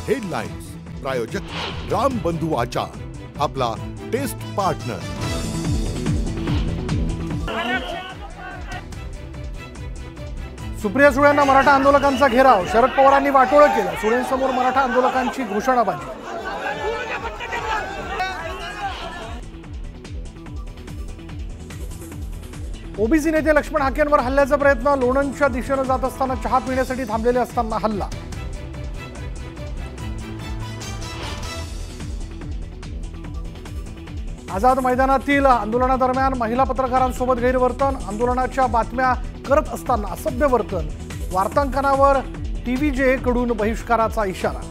Headlines प्रायोजक राम बंधू आचार, आपला टेस्ट पार्टनर। सुप्रिया सुळेंना मराठा आंदोलकांचा घेराव, शरद पवारांनी वाटोळं केलं, सुळेंसमोर मराठा आंदोलकांची घोषणाबाजी। ओबीसी नेते लक्ष्मण हाकेंवर हल्ल्याचा प्रयत्न, लोणंदच्या दिशेने जात असताना चहा पिण्यासाठी थांबलेले असताना हल्ला। आझाद मैदानातील आंदोलनादरम्यान महिला पत्रकारांसोबत गैरवर्तन, आंदोलनाच्या बातम्या करत असताना असभ्य वर्तन, वार्तांकनावर TVJ कडून बहिष्काराचा इशारा।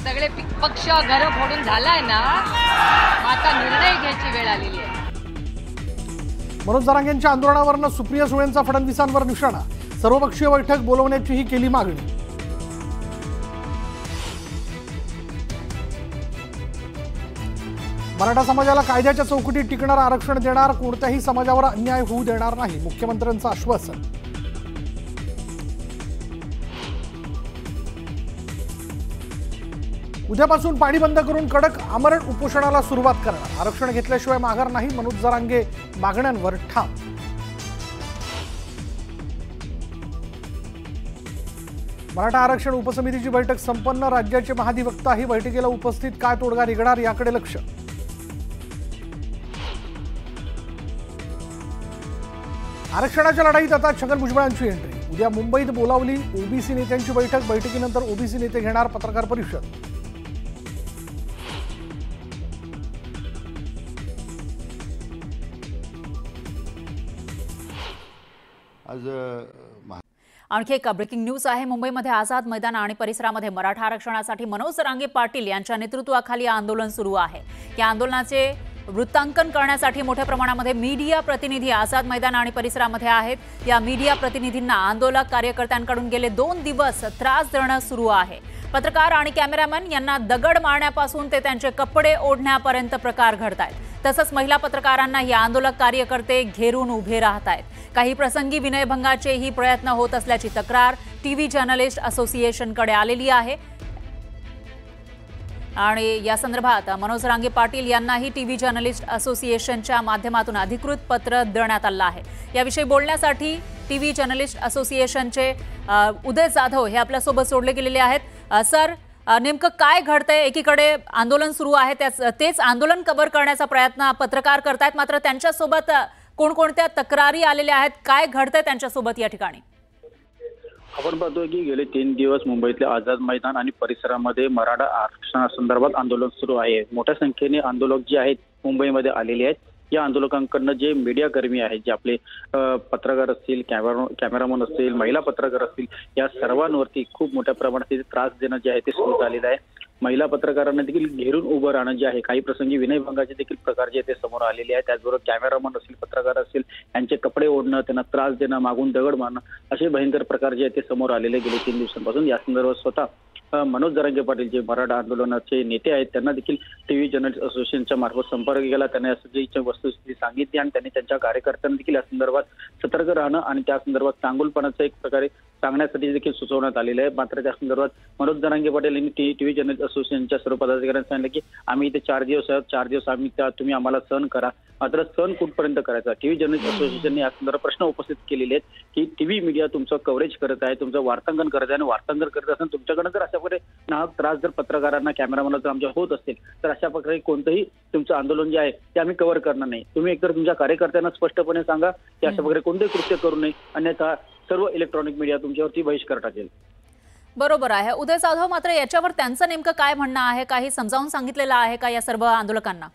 सगळे पक्ष घर फोडून झालाय ना, आता निर्णय घ्यायची वेळ आलेली आहे। मनोज जरांगेंच्या आंदोलनावरनं सुप्रिया सुळेंचा फडणवीसांवर निशाणा, सर्वपक्षीय बैठक बोलवण्याचीही केली मागणी। मराठा समाजाला कायद्याच्या चौकटीत टिकणारं आरक्षण देणार, कोणत्याही समाजावर अन्याय होऊ देणार नाही, मुख्यमंत्र्यांचं आश्वासन। उद्यापासून पाणी बंद करून कडक आमरण उपोषणाला सुरुवात करणार, आरक्षण घेतल्याशिवाय माघार नाही, मनोज जरांगे मागण्यांवर ठाम। मराठा आरक्षण उपसमितीची बैठक संपन्न, राज्याचे महाधिवक्ताही बैठकीला उपस्थित, काय तोडगा निघणार याकडे लक्ष। आरक्षणाच्या लढाईत आता छगन भुजबळांची एंट्री, उद्या मुंबईत बोलावली ओबीसी नेत्यांची बैठक, बैठकीनंतर ओबीसी नेते घेणार पत्रकार परिषद। आणखी एक ब्रेकिंग न्यूज आहे। मुंबईमध्ये आझाद मैदान आणि परिसरामध्ये मराठा आरक्षणासाठी मनोज जरांगे पाटील यांच्या नेतृत्वाखाली आंदोलन सुरू आहे। या आंदोलनाचे वृत्तांकन करण्यासाठी मोठ्या प्रमाणामध्ये मीडिया प्रतिनिधी आझाद मैदान आणि परिसरामध्ये आहेत। या मीडिया प्रतिनिधींना आंदोलक कार्यकर्त्यांकडून गेले 2 दिवस त्रास देणं सुरू आहे। पत्रकार आणि कॅमेरामॅन यांना दगड मारण्यापासून ते त्यांचे कपडे ओढण्यापर्यंत प्रकार घडतायत। तसंच महिला पत्रकारांना ही आंदोलक कार्यकर्ते घेरून उभे राहतायत। काही प्रसंगी विनयभंगाचेही प्रयत्न होत असल्याची तक्रार टीव्ही जर्नलिस्ट असोसिएशनकडे आलेली आहे आणि या संदर्भात मनोज जरांगे पाटील यांनाही टीव्ही जर्नलिस्ट असोसिएशनच्या माध्यमातून अधिकृत पत्र देण्यात आलं आहे। याविषयी बोलण्यासाठी टीव्ही जर्नलिस्ट असोसिएशनचे उदय जाधव हे आपल्यासोबत जोडले गेलेले आहेत। सर, नेमकं काय घडतंय? एकीकडे आंदोलन सुरू आहे, तेच आंदोलन कव्हर करण्याचा प्रयत्न पत्रकार करतायत, मात्र त्यांच्यासोबत कोणकोणत्या तक्रारी आलेल्या आहेत, काय घडतंय त्यांच्यासोबत या ठिकाणी? आपण पाहतोय की गेले 3 दिवस मुंबईतल्या आझाद मैदान आणि परिसरामध्ये मराठा आरक्षणासंदर्भात आंदोलन सुरू आहे। मोठ्या संख्येने आंदोलक जे आहेत मुंबईमध्ये आलेले आहेत। या आंदोलकांकडनं जे मीडिया कर्मी आहेत, जे आपले पत्रकार असतील, कॅमेरामन असतील, महिला पत्रकार असतील, या सर्वांवरती खूप मोठ्या प्रमाणात त्रास देणं जे आहे ते सुरू झालेलं आहे। महिला पत्रकारांना देखील घेरून उभं राहणं जे आहे, काही प्रसंगी विनयभंगाचे देखील प्रकार जे ते समोर आलेले आहेत। त्याचबरोबर कॅमेरामन असतील, पत्रकार असतील, यांचे कपडे ओढणं, त्यांना त्रास देणं, मागून दगड मारणं, असे भयंकर प्रकार जे आहेत ते समोर आलेले गेले 3 दिवसांपासून। या संदर्भात स्वतः मनोज जरांगे पाटील जे मराठा आंदोलनाचे नेते आहेत त्यांना देखील टीव्ही जर्नलिस्ट असोसिएशनच्या मार्फत संपर्क केला, त्यांनी असं वस्तुस्थिती सांगितली आणि त्यांनी त्यांच्या कार्यकर्त्यांना देखील या संदर्भात सतर्क राहणं आणि त्या संदर्भात चांगुलपणाचं एक प्रकारे सांगण्यासाठी देखील सुचवण्यात आलेलं आहे। मात्र त्या संदर्भात मनोज जरांगे पाटील यांनी टीव्ही जर्नलिस्ट असोसिएशनच्या सर्व पदाधिकाऱ्यांना सांगितलं की आम्ही इथे 4 दिवस आहोत, 4 दिवस तुम्ही आम्हाला सहन करा, मात्र सहन कुठपर्यंत करायचा। टीव्ही जर्नलिस्ट असोसिएशनने या संदर्भात प्रश्न उपस्थित केलेले आहेत की टीव्ही मीडिया तुमचं कव्हरेज करत आहे, तुमचं वार्तांकन करत आहे आणि वार्तांकन करत असताना तुमच्याकडे जर अशा प्रकारे नाहक त्रास जर पत्रकारांना, कॅमेरामॅनला जर आमच्या होत असेल तर अशा प्रकारे कोणतंही तुमचं आंदोलन जे आहे ते आम्ही कव्हर करणार नाही। तुम्ही एकतर तुमच्या कार्यकर्त्यांना स्पष्टपणे सांगा की अशा प्रकारे कोणतेही कृत्य करू नये, अन्यथा सर्व इलेक्ट्रॉनिक मीडिया तुमच्यावरती बहिष्कार टाकेल। बरोबर आहे उदय जाधव, मात्र याच्यावर त्यांचं नेमकं काय म्हणणं आहे? काही समजावून सांगितलेलं आहे का या सर्व आंदोलकांना?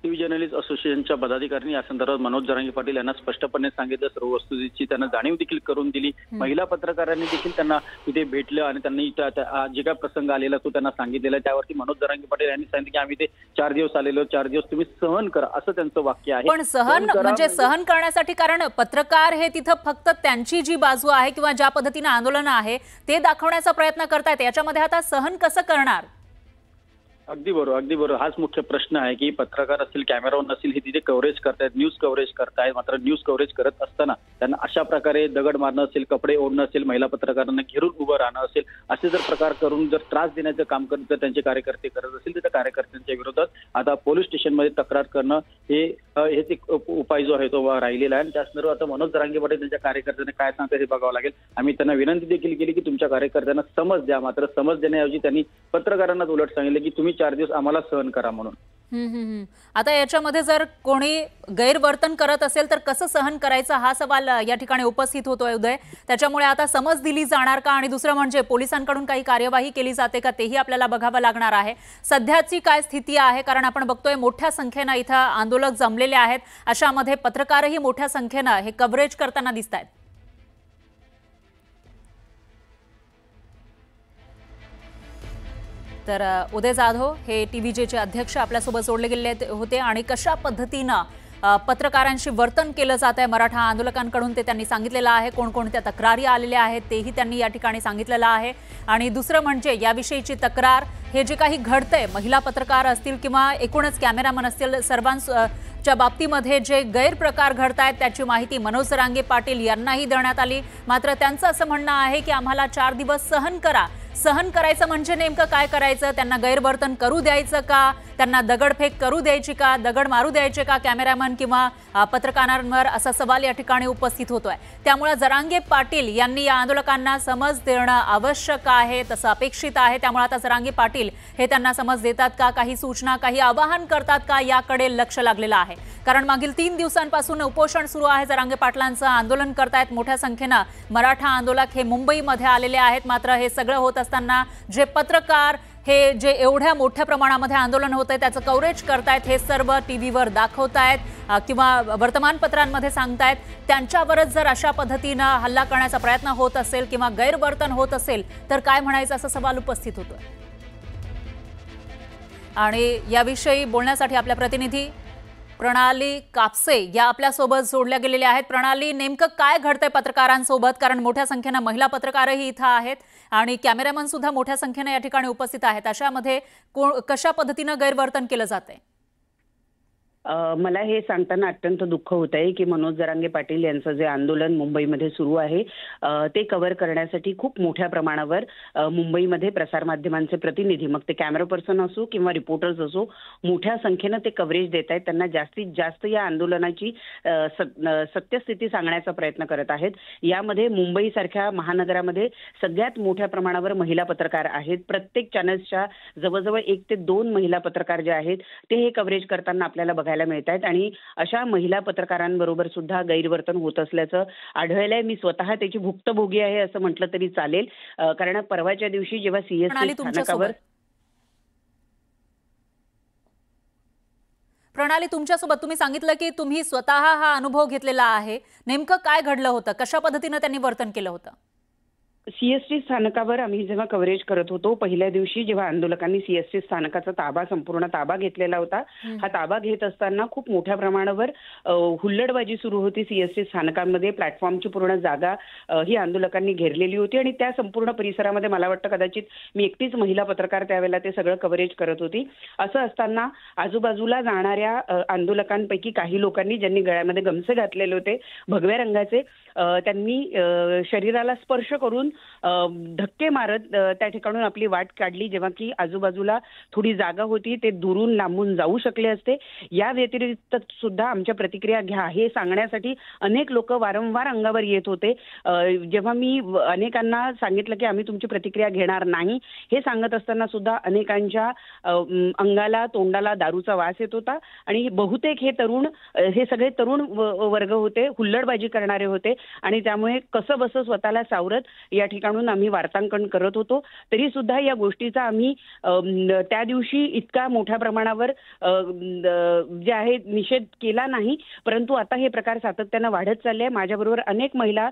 टीव्ही जर्नलिस्ट असोसिएशनच्या पदाधिकाऱ्यांनी या संदर्भात मनोज जरांगे पाटील यांना स्पष्टपणे सांगितलं, सर्व वस्तुस्थितीची त्यांना जाणीव देखील करून दिली। महिला पत्रकारांनी देखील त्यांना तिथे भेटलं आणि त्यांनी जे काय प्रसंग आलेला तो त्यांना सांगितलेला। त्यावरती मनोज जरांगे पाटील यांनी सांगितलं की आम्ही ते 4 दिवस आलेलो, 4 दिवस तुम्ही सहन करा, असं त्यांचं वाक्य आहे। पण सहन म्हणजे सहन करण्यासाठी, कारण पत्रकार हे तिथं फक्त त्यांची जी बाजू आहे किंवा ज्या पद्धतीने आंदोलन आहे ते दाखवण्याचा प्रयत्न करतायत, याच्यामध्ये आता सहन कसं करणार? अगदी बरोबर हाच मुख्य प्रश्न आहे की पत्रकार असतील, कॅमेरावर नसतील, हे तिथे कव्हरेज करतायत, न्यूज कव्हरेज करतायत. मात्र न्यूज कव्हरेज करत असताना त्यांना अशा प्रकारे दगड मारणं असेल, कपडे ओढणं असेल, महिला पत्रकारांना घेरून उभं राहणं असेल, असे जर प्रकार करून जर त्रास देण्याचं काम जर त्यांचे कार्यकर्ते करत असतील तर त्या कार्यकर्त्यांच्या विरोधात आता पोलीस स्टेशनमध्ये तक्रार करणं हेच एक उपाय जो आहे तो राहिलेला आहे. आणि त्या संदर्भात आता मनोज जरांगे पाटील त्यांच्या कार्यकर्त्यांना काय सांगतात हे बघावं लागेल. आम्ही त्यांना विनंती देखील केली की तुमच्या कार्यकर्त्यांना समज द्या. मात्र समज देण्याऐवजी त्यांनी पत्रकारांना उलट सांगितलं की तुम्ही 4 दिवस आम्हाला सहन करा म्हणून. आता याच्यामध्ये जर कोणी गैरवर्तन करत असेल तर कसं सहन करायचं हा सवाल या ठिकाणी उपस्थित होतोय उदय. त्याच्यामुळे आता समज दिली जाणार का आणि दुसरं म्हणजे पोलिसांकडून काही कार्यवाही केली जाते का तेही आपल्याला बघावं लागणार आहे. सध्याची काय स्थिती आहे, कारण आपण बघतोय मोठ्या संख्येनं इथं आंदोलक जमलेले आहेत, अशामध्ये पत्रकारही मोठ्या संख्येनं हे कव्हरेज करताना दिसत आहेत. तर उदय जाधव हे TVJचे अध्यक्ष आपल्यासोबत जोडले गेले होते आणि कशा पद्धतीनं पत्रकारांशी वर्तन केलं जात आहे मराठा आंदोलकांकडून ते त्यांनी सांगितलेलं आहे. कोणकोणत्या तक्रारी आलेल्या आहेत तेही त्यांनी या ठिकाणी सांगितलेलं आहे. आणि दुसरं म्हणजे याविषयीची तक्रार, हे जे काही घडतंय, महिला पत्रकार असतील किंवा एकूणच कॅमेरामन असतील, सर्वांच्या बाबतीमध्ये जे गैरप्रकार घडतायत त्याची माहिती मनोज जरांगे पाटील यांनाही देण्यात आली. मात्र त्यांचं असं म्हणणं आहे की आम्हाला 4 दिवस सहन करा. सहन करायचं म्हणजे नेमकं काय करायचं? त्यांना गैरवर्तन करू द्यायचं का? त्यांना दगडफेक करू द्यायची का? दगड मारू द्यायचे का कॅमेरामन किंवा पत्रकारांवर, असा सवाल या ठिकाणी उपस्थित होतोय. त्यामुळे जरांगे पाटील यांनी या आंदोलकांना समज देणं आवश्यक आहे, तसं अपेक्षित आहे. त्यामुळे आता जरांगे पाटील हे त्यांना समज देतात का, काही सूचना, काही आवाहन करतात का, याकडे लक्ष लागलेलं आहे. कारण मागील 3 दिवसांपासून उपोषण सुरू आहे. जरांगे पाटलांचं आंदोलन करतायत मोठ्या संख्येनं मराठा आंदोलक हे मुंबईमध्ये आलेले आहेत. मात्र हे सगळं होत असताना जे पत्रकार हे जे एवढ्या मोठ्या प्रमाणामध्ये आंदोलन होत आहे त्याचं कव्हरेज करतायत, हे सर्व टीव्हीवर दाखवतायत किंवा वर्तमानपत्रांमध्ये सांगतायत, त्यांच्यावरच जर अशा पद्धतीनं हल्ला करण्याचा प्रयत्न होत असेल किंवा गैरवर्तन होत असेल तर काय म्हणायचं, असा सवाल उपस्थित होतोय. आणि याविषयी बोलण्यासाठी आपल्या प्रतिनिधी प्रणाली कापसे या आपल्यासोबत जोडल्या गेलेल्या आहेत. प्रणाली, नेमकं काय घडतंय पत्रकारांसोबत? कारण मोठ्या संख्येनं महिला पत्रकारही इथं आहेत आणि कॅमेरामन सुद्धा मोठ्या संख्येनं या ठिकाणी उपस्थित आहेत. अशामध्ये कशा पद्धतीनं गैरवर्तन केलं जातंय? मला हे सांगताना अत्यंत दुःख होत आहे की मनोज जरांगे पाटील यांचं जे आंदोलन मुंबईमध्ये सुरू आहे ते कव्हर करण्यासाठी खूप मोठ्या प्रमाणावर मुंबईमध्ये प्रसारमाध्यमांचे प्रतिनिधी, मग ते कॅमेरा पर्सन असो किंवा रिपोर्टर्स असो, मोठ्या संख्येनं ते कव्हरेज देत आहेत. त्यांना जास्तीत जास्त या आंदोलनाची सत्यस्थिती सांगण्याचा प्रयत्न करत आहेत. यामध्ये मुंबईसारख्या महानगरामध्ये सगळ्यात मोठ्या प्रमाणावर महिला पत्रकार आहेत. प्रत्येक चॅनल्सच्या जवळजवळ 1 ते 2 महिला पत्रकार जे आहेत ते हे कव्हरेज करताना आपल्याला बघायला मिळत आहेत. आणि अशा महिला पत्रकारांबरोबर सुद्धा गैरवर्तन होत असल्याचं आढळलंय. मी स्वतः त्याची भुक्तभोगी आहे असं म्हटलं तरी चालेल. कारण परवाच्या दिवशी जेव्हा CST स्थानकावर प्रणाली तुमच्यासोबत, तुम्ही सांगितलं की तुम्ही स्वतः हा अनुभव घेतलेला आहे. नेमकं काय घडलं होतं? कशा पद्धतीनं त्यांनी वर्तन केलं होतं? CST स्थानकावर आम्ही जेव्हा कव्हरेज करत होतो, पहिल्या दिवशी जेव्हा आंदोलकांनी CST स्थानकाचा संपूर्ण ताबा घेतलेला होता, हा ताबा घेत असताना खूप मोठ्या प्रमाणावर हुल्लडबाजी सुरू होती CST स्थानकांमध्ये. प्लॅटफॉर्मची पूर्ण जागा ही आंदोलकांनी घेरलेली होती आणि त्या संपूर्ण परिसरामध्ये मला वाटतं कदाचित मी एकटीच महिला पत्रकार त्यावेळेला ते सगळं कव्हरेज करत होती. असं असताना आजूबाजूला जाणाऱ्या आंदोलकांपैकी काही लोकांनी, ज्यांनी गळ्यामध्ये गमसे घातलेले होते भगव्या रंगाचे, त्यांनी शरीराला स्पर्श करून धक्के मारत त्या ठिकाणून आपली वाट काढली. जेव्हा की आजूबाजूला थोडी जागा होती, ते दुरून लांबून जाऊ शकले असते. या व्यतिरिक्त सुद्धा आमच्या प्रतिक्रिया घ्या हे सांगण्यासाठी अनेक लोक वारंवार अंगावर येत होते. जेव्हा मी अनेकांना सांगितलं की आम्ही तुमची प्रतिक्रिया घेणार नाही हे सांगत असताना सुद्धा अनेकांच्या अंगाला, तोंडाला दारूचा वास येत होता. आणि बहुतेक हे सगळे तरुण वर्ग होते, हुल्लडबाजी करणारे होते आणि त्यामुळे कसं बसं स्वतःला सावरत या ठिकाणून आम्ही वार्तांकन करत होतो. तरी सुद्धा या गोष्टीचा आम्ही त्या दिवशी इतका मोठ्या प्रमाणावर जे आहे निषेध केला नाही. परंतु आता हे प्रकार सातत्यानं वाढत चालले आहे. माझ्याबरोबर अनेक महिला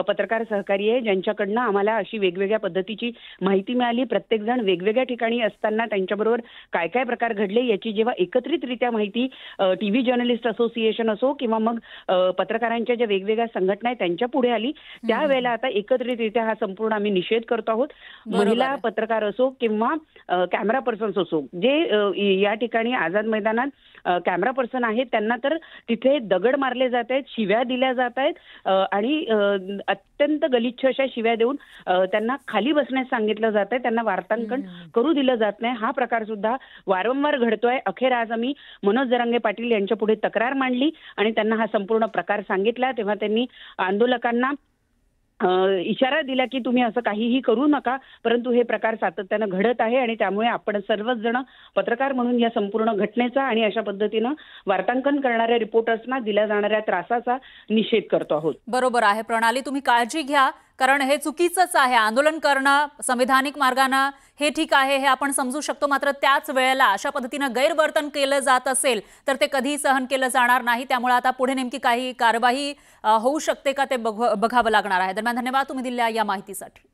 पत्रकार सहकारी आहे ज्यांच्याकडनं आम्हाला अशी वेगवेगळ्या पद्धतीची माहिती मिळाली. प्रत्येकजण वेगवेगळ्या ठिकाणी असताना त्यांच्याबरोबर काय काय प्रकार घडले याची जेव्हा एकत्रितरित्या माहिती TV जर्नलिस्ट असोसिएशन असो किंवा मग पत्रकारांच्या ज्या वेगवेगळ्या संघटना आहेत त्यांच्या पुढे आली, त्यावेळेला आता एकत्रितरित्या हा संपूर्ण आम्ही निषेध करतो आहोत. बरोबर महिला आहे. पत्रकार असो किंवा कॅमेरा पर्सन्स असो, जे या ठिकाणी आझाद मैदानात कॅमेरा पर्सन आहेत त्यांना तर तिथे दगड मारले जात आहेत, शिव्या दिल्या जात आहेत आणि अत्यंत गलिच्छ अशा शिव्या देऊन त्यांना खाली बसण्यास सांगितलं जात आहे, त्यांना वार्तांकन करू दिलं जात नाही. हा प्रकार सुद्धा वारंवार घडतोय. अखेर आज आम्ही मनोज जरांगे पाटील यांच्या पुढे तक्रार मांडली आणि त्यांना हा संपूर्ण प्रकार सांगितला. तेव्हा त्यांनी आंदोलकांना इशारा दिला की तुम्ही असं काहीही करू नका, परंतु हे प्रकार सातत्यानं घडत आहे आणि त्यामुळे आपण सर्वच जण पत्रकार म्हणून या संपूर्ण घटनेचा आणि अशा पद्धतीनं वार्तांकन करणाऱ्या रिपोर्टर्सना दिल्या जाणाऱ्या त्रासाचा निषेध करतो आहोत. बरोबर आहे प्रणाली, तुम्ही काळजी घ्या, कारण हे चुकीचंच आहे. आंदोलन करणं संविधानिक मार्गाने हे ठीक आहे, हे आपण समजू शकतो, मात्र त्याच वेळेला अशा पद्धतीनं गैरवर्तन केलं जात असेल तर ते कधीही सहन केलं जाणार नाही. त्यामुळे आता पुढे नेमकी काही कारवाई होऊ शकते का ते बघावं लागणार आहे. दरम्यान धन्यवाद तुम्ही दिलेल्या या माहितीसाठी.